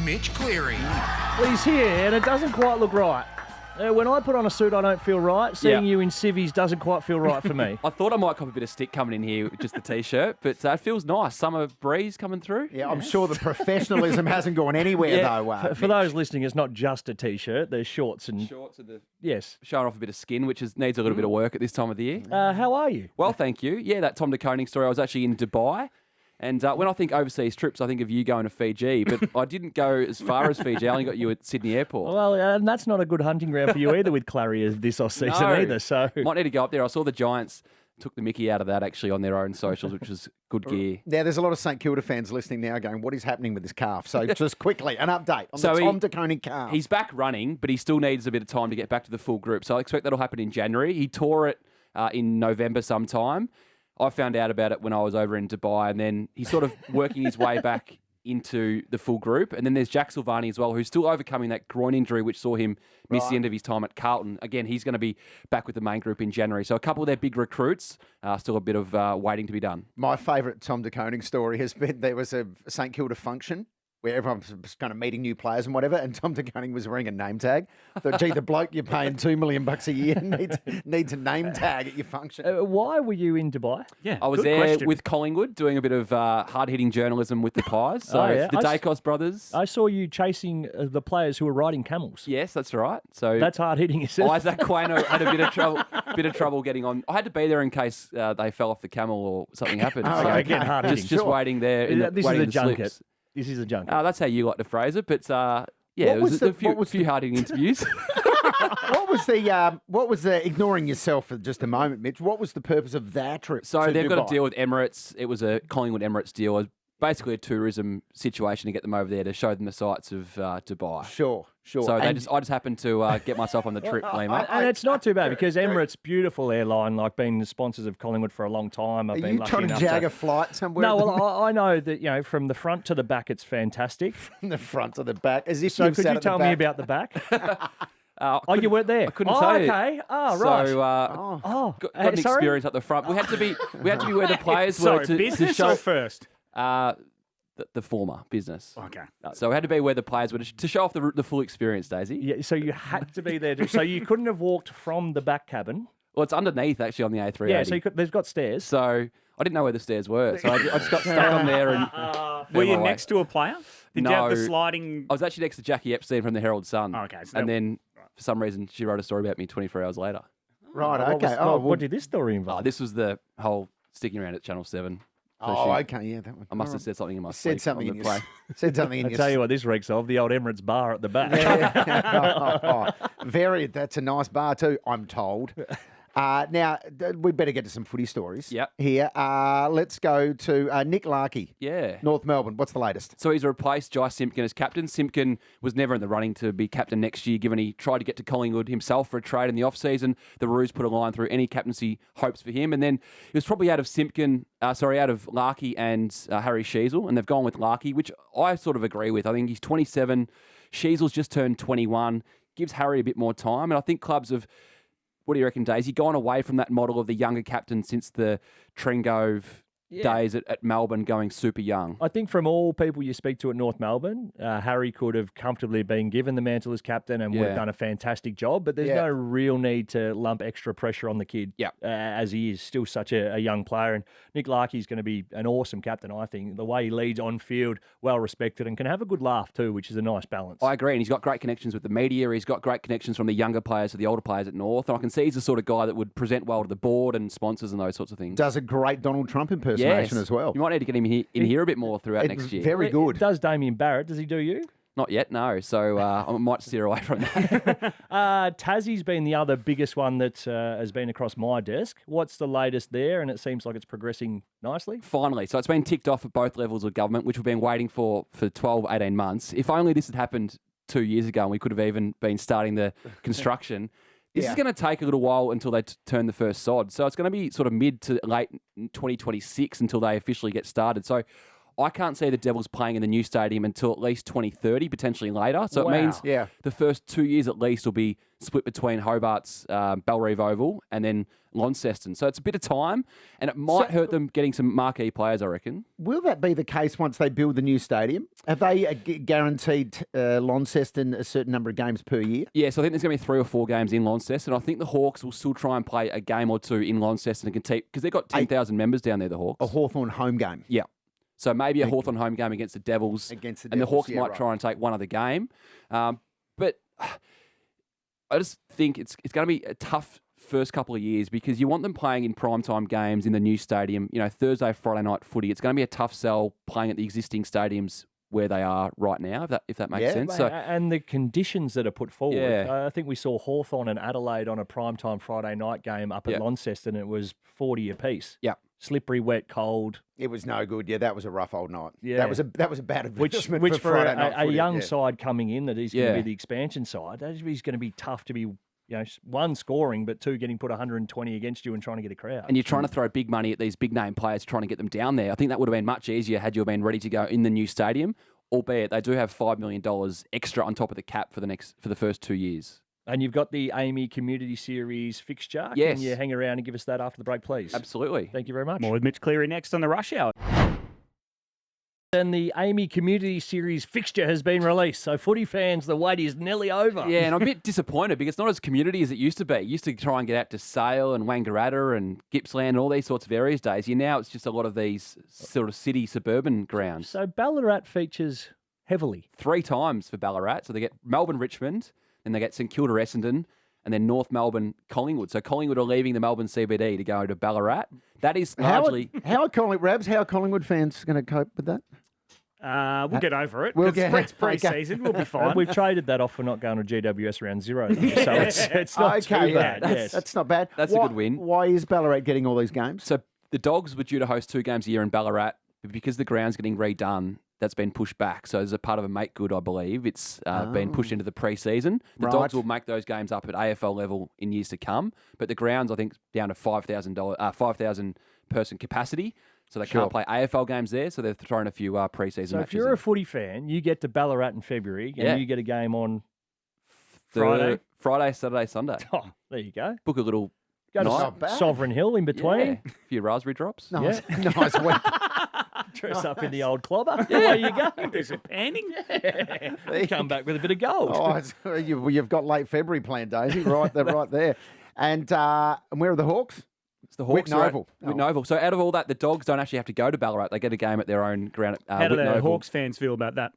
Mitch Cleary. Well, he's here, and it doesn't quite look right. When I put on a suit, I don't feel right. Seeing you in civvies doesn't quite feel right for me. I thought I might cop a bit of stick coming in here with just the T-shirt, but it feels nice. Summer breeze coming through. Yeah, I'm sure the professionalism hasn't gone anywhere, though. For those listening, it's not just a T-shirt. There's shorts and... Shorts are Yes. showing off a bit of skin, which needs a little bit of work at this time of the year. How are you? Well, thank you. Yeah, that Tom de Koning story, I was actually in Dubai. And when I think overseas trips, I think of you going to Fiji, but I didn't go as far as Fiji. I only got you at Sydney Airport. Well, and that's not a good hunting ground for you either with Clary this off-season either. So might need to go up there. I saw the Giants took the mickey out of that actually on their own socials, which was good gear. Yeah, there's a lot of St Kilda fans listening now going, what is happening with this calf? So just quickly, an update on the Tom de Koning calf. He's back running, but he still needs a bit of time to get back to the full group. So I expect that'll happen in January. He tore it in November sometime. I found out about it when I was over in Dubai, and then he's sort of working his way back into the full group. And then there's Jack Silvani as well, who's still overcoming that groin injury, which saw him miss the end of his time at Carlton. Again, he's going to be back with the main group in January. So a couple of their big recruits, still a bit of waiting to be done. My favourite Tom de Koning story has been there was a St Kilda function where everyone was kind of meeting new players and whatever, and Tom de Koning was wearing a name tag. I thought, gee, the bloke you're paying $2 million a year needs a name tag at your function. why were you in Dubai? Yeah, I was there with Collingwood doing a bit of hard-hitting journalism with the Pies. So the Dacos brothers. I saw you chasing the players who were riding camels. Yes, that's right. So that's hard-hitting, isn't it? Isaac Quaino had a bit of trouble getting on. I had to be there in case they fell off the camel or something happened. Again, hard-hitting. Just waiting there. This is a junket. This is a junket. That's how you like to phrase it, but there was a few hard-hitting interviews. What was the ignoring yourself for just a moment, Mitch? What was the purpose of that trip? So they've Dubai? got a deal with Emirates. It was a Collingwood Emirates deal. It was basically a tourism situation to get them over there to show them the sights of Dubai. Sure. So I just happened to get myself on the trip, Lehmo. And it's not too bad because Emirates, beautiful airline, like been the sponsors of Collingwood for a long time. Are you trying to jag a flight somewhere? No, well, I know that from the front to the back, it's fantastic. From the front to the back, as if so you've could sat you at the tell back? me about the back? You weren't there. I couldn't tell you. Okay. Oh, right. So got an experience up the front. We had to be where the players were to business show or first. The former business. Okay. So we had to be where the players were to show off the full experience, Daisy. Yeah. So you had to be there. So you couldn't have walked from the back cabin. Well, it's underneath actually on the A380. Yeah. So they've got stairs. So I didn't know where the stairs were. So I just got stuck on there and. Were you next to a player? Did you have the sliding? I was actually next to Jackie Epstein from the Herald Sun. Oh, okay. So and then for some reason she wrote a story about me 24 hours later. Right. Okay. What did this story involve? This was the whole sticking around at Channel 7. Okay, yeah, that one. I must have said something in my Said sleep something on in the play. Said something in I your. tell you what, this reeks of the old Emirates bar at the back. Very. That's a nice bar too, I'm told. Now, we better get to some footy stories here. Let's go to Nick Larkey. Yeah. North Melbourne. What's the latest? So he's replaced Jai Simpkin as captain. Simpkin was never in the running to be captain next year, given he tried to get to Collingwood himself for a trade in the off-season. The Roos put a line through any captaincy hopes for him. And then it was probably out of Larkey and Harry Sheasel, and they've gone with Larkey, which I sort of agree with. I think he's 27. Sheasel's just turned 21. Gives Harry a bit more time. And I think clubs have... What do you reckon, Daisy? Gone away from that model of the younger captain since the Trengove days at Melbourne going super young. I think from all people you speak to at North Melbourne, Harry could have comfortably been given the mantle as captain and would have done a fantastic job, but there's no real need to lump extra pressure on the kid as he is still such a young player. And Nick Larkey's going to be an awesome captain, I think. The way he leads on field, well respected, and can have a good laugh too, which is a nice balance. I agree, and he's got great connections with the media. He's got great connections from the younger players to the older players at North. And I can see he's the sort of guy that would present well to the board and sponsors and those sorts of things. Does a great Donald Trump impersonation as well. You might need to get him in here a bit more throughout next year. Very good. Does Damien Barrett? Does he do you? Not yet, no. So I might steer away from that. Tassie's been the other biggest one that has been across my desk. What's the latest there? And it seems like it's progressing nicely. Finally. So it's been ticked off at both levels of government, which we've been waiting for 12, 18 months. If only this had happened 2 years ago and we could have even been starting the construction. This is going to take a little while until they turn the first sod. So it's going to be sort of mid to late 2026 until they officially get started. So I can't see the Devils playing in the new stadium until at least 2030, potentially later. So it means the first 2 years at least will be split between Hobart's Bellerive Oval and then Launceston. So it's a bit of time, and it might hurt them getting some marquee players, I reckon. Will that be the case once they build the new stadium? Have they guaranteed Launceston a certain number of games per year? Yeah, so I think there's going to be 3 or 4 games in Launceston. I think the Hawks will still try and play a game or two in Launceston and compete because they've got 10,000 members down there, the Hawks. A Hawthorn home game. Yeah. So maybe a Hawthorn home game against the Devils. And the Hawks might try and take one other game. But I just think it's going to be a tough first couple of years because you want them playing in primetime games in the new stadium, Thursday, Friday night footy. It's going to be a tough sell playing at the existing stadiums where they are right now, if that makes sense. So, and the conditions that are put forward. I think we saw Hawthorn and Adelaide on a primetime Friday night game up at Launceston, and it was 40 apiece. Yeah. Slippery, wet, cold. It was no good. Yeah, that was a rough old night. Yeah, that was a bad advertisement which for Friday night a footy. young side coming in that is going to be the expansion side. That is going to be tough to be, one, scoring, but 2, getting put 120 against you and trying to get a crowd. And you're trying to throw big money at these big name players, trying to get them down there. I think that would have been much easier had you been ready to go in the new stadium. Albeit they do have $5 million extra on top of the cap for the first 2 years. And you've got the Amy Community Series fixture. Yes. Can you hang around and give us that after the break, please? Absolutely. Thank you very much. More with Mitch Cleary next on the Rush Hour. And the Amy Community Series fixture has been released. So footy fans, the wait is nearly over. Yeah, and I'm a bit disappointed because it's not as community as it used to be. It used to try and get out to Sale and Wangaratta and Gippsland and all these sorts of areas days. Now it's just a lot of these sort of city suburban grounds. So Ballarat features heavily. 3 times for Ballarat. So they get Melbourne, Richmond, then they get St Kilda, Essendon, and then North Melbourne, Collingwood. So Collingwood are leaving the Melbourne CBD to go to Ballarat. That is largely... How are Collingwood fans going to cope with that? We'll get over it. It's pre-season. We'll be fine. We've traded that off for not going to GWS round 0. So it's not too bad. That's not bad. That's a good win. Why is Ballarat getting all these games? So the Dogs were due to host 2 games a year in Ballarat, but because the ground's getting redone, that's been pushed back. So as a part of a make good, I believe, it's been pushed into the pre-season. The Dogs will make those games up at AFL level in years to come, but the ground's, I think, down to 5,000 person capacity. So they can't play AFL games there, so they're throwing a few pre-season matches. So if you're a footy fan, you get to Ballarat in February, and you get a game on Friday, Saturday, Sunday. Oh, there you go. Book a little Go to Sovereign Hill in between. Yeah. A few raspberry drops. Nice week. Dress up in the old clobber. Away you go. Do some panning. Come back with a bit of gold. You've got late February planned, Daisy. Right there. And where are the Hawks? It's the Hawks. Whitten Oval. Whitten Oval. So out of all that, the Dogs don't actually have to go to Ballarat. They get a game at their own ground at How do Whitten the Oval. Hawks fans feel about that?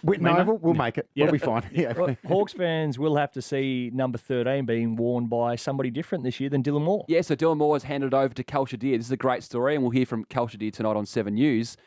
Whitten Oval, we'll make it. We'll be fine. Yeah. Well, Hawks fans will have to see number 13 being worn by somebody different this year than Dylan Moore. Yeah, so Dylan Moore has handed it over to Culture Deer. This is a great story, and we'll hear from Culture Deer tonight on 7 News.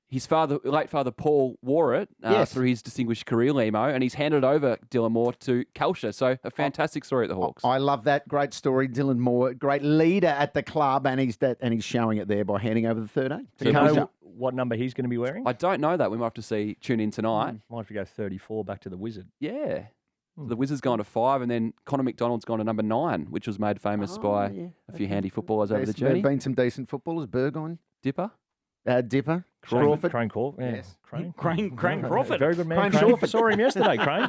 His late father Paul wore it through his distinguished career, Lehmo, and he's handed over Dylan Moore to Culture. So a fantastic story at the Hawks. I love that. Great story, Dylan Moore. Great leader at the club, and he's showing it there by handing over the 13. Do you know what number he's going to be wearing? I don't know that. We might have to tune in tonight. Might have to go 34 back to the Wizard. Yeah. The Wizard's gone to 5, and then Connor McDonald's gone to number 9, which was made famous by a few handy footballers over the journey. There's been some decent footballers. Burgoyne. Dipper. Dipper. Crawford. Crane Crawford. Yeah. Yes. Crane Crawford. Very good man. Crane Crawford. Saw him yesterday, Crane.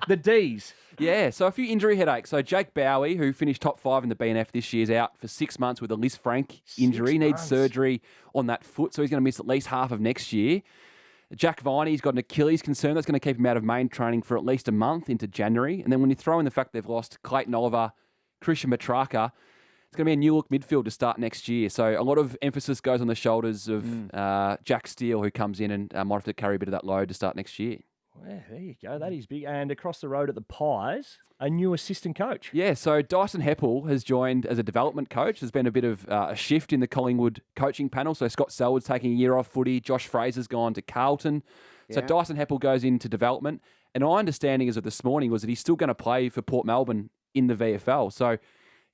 The D's. Yeah, so a few injury headaches. So Jake Bowie, who finished top 5 in the BNF this year, is out for 6 months with a Liz Frank injury. He needs surgery on that foot, so he's going to miss at least half of next year. Jack Viney's got an Achilles concern. That's going to keep him out of main training for at least a month into January. And then when you throw in the fact they've lost Clayton Oliver, Christian Matraka, it's going to be a new look midfield to start next year. So a lot of emphasis goes on the shoulders of Jack Steele, who comes in and might have to carry a bit of that load to start next year. Well, there you go. That is big. And across the road at the Pies, a new assistant coach. Yeah, so Dyson Heppel has joined as a development coach. There's been a bit of a shift in the Collingwood coaching panel. So Scott Selwood's taking a year off footy. Josh Fraser's gone to Carlton. So Dyson Heppel goes into development. And my understanding as of this morning was that he's still going to play for Port Melbourne in the VFL. So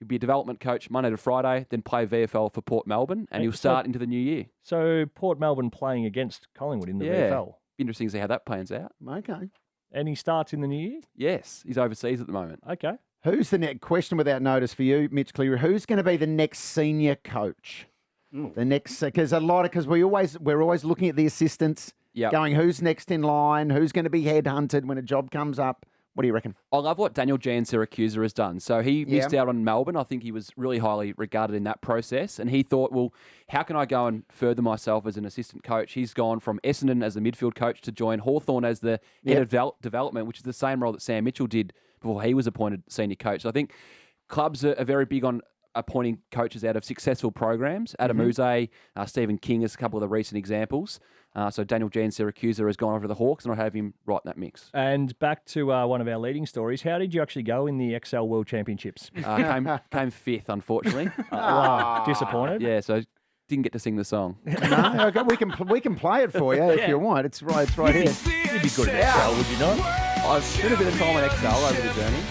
he'll be a development coach Monday to Friday, then play VFL for Port Melbourne, and he'll start into the new year. So Port Melbourne playing against Collingwood in the VFL. Interesting to see how that plans out. Okay. And he starts in the new year? Yes, he's overseas at the moment. Okay. Who's the next question without notice for you, Mitch Cleary? Who's going to be the next senior coach? The next, because we're always looking at the assistants, going who's next in line, who's going to be headhunted when a job comes up. What do you reckon? I love what Daniel Jan Siracusa has done. So he missed out on Melbourne. I think he was really highly regarded in that process. And he thought, well, how can I go and further myself as an assistant coach? He's gone from Essendon as the midfield coach to join Hawthorn as the head of development, which is the same role that Sam Mitchell did before he was appointed senior coach. So I think clubs are very big on appointing coaches out of successful programs. Adam Uze, Stephen King is a couple of the recent examples. So Daniel Jan Siracusa has gone over to the Hawks, and I have him right in that mix. And back to one of our leading stories, how did you actually go in the XL World Championships? Came fifth, unfortunately. Disappointed? Yeah, so didn't get to sing the song. No, okay, we can play it for you if you want. It's right here. You'd be good at XL, would you not? I've spent a bit of time on XL over the journey.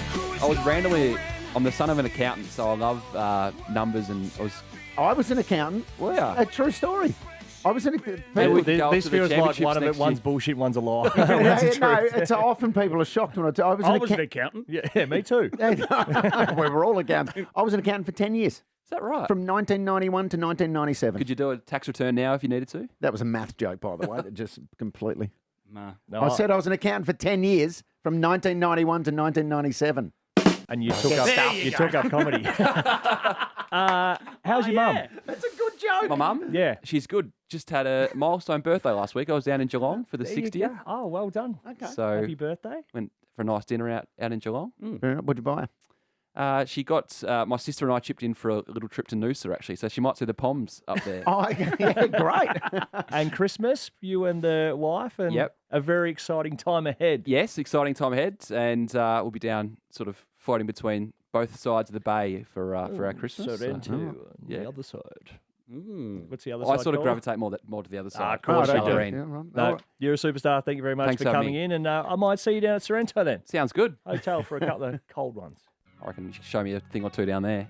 I was randomly... I'm the son of an accountant, so I love numbers, and I was an accountant. Wow. A true story. I was an This feels like one's bullshit, one's a lie. It's often people are shocked when I was an accountant. Yeah, me too. We were all accountants. I was an accountant for 10 years. Is that right? From 1991 to 1997. Could you do a tax return now if you needed to? That was a math joke, by the way, that just completely. No, I said I was an accountant for 10 years, from 1991 to 1997. And you took up comedy. How's your mum? That's a good joke. My mum? Yeah. She's good. Just had a milestone birthday last week. I was down in Geelong for the 60th. Oh, well done. Okay. So happy birthday. Went for a nice dinner out in Geelong. What'd you buy? She got, my sister and I chipped in for a little trip to Noosa, actually. So she might see the Poms up there. Oh, yeah, great. And Christmas, you and the wife, and a very exciting time ahead. Yes, exciting time ahead. And we'll be down sort of fighting between both sides of the bay for our Christmas. The other side. What's the other side? I sort of called? gravitate more to the other side. Of course, right. You're a superstar. Thank you very much Thanks for coming in. And I might see you down at Sorrento then. Sounds good. Hotel for a couple of cold ones. I reckon you should show me a thing or two down there.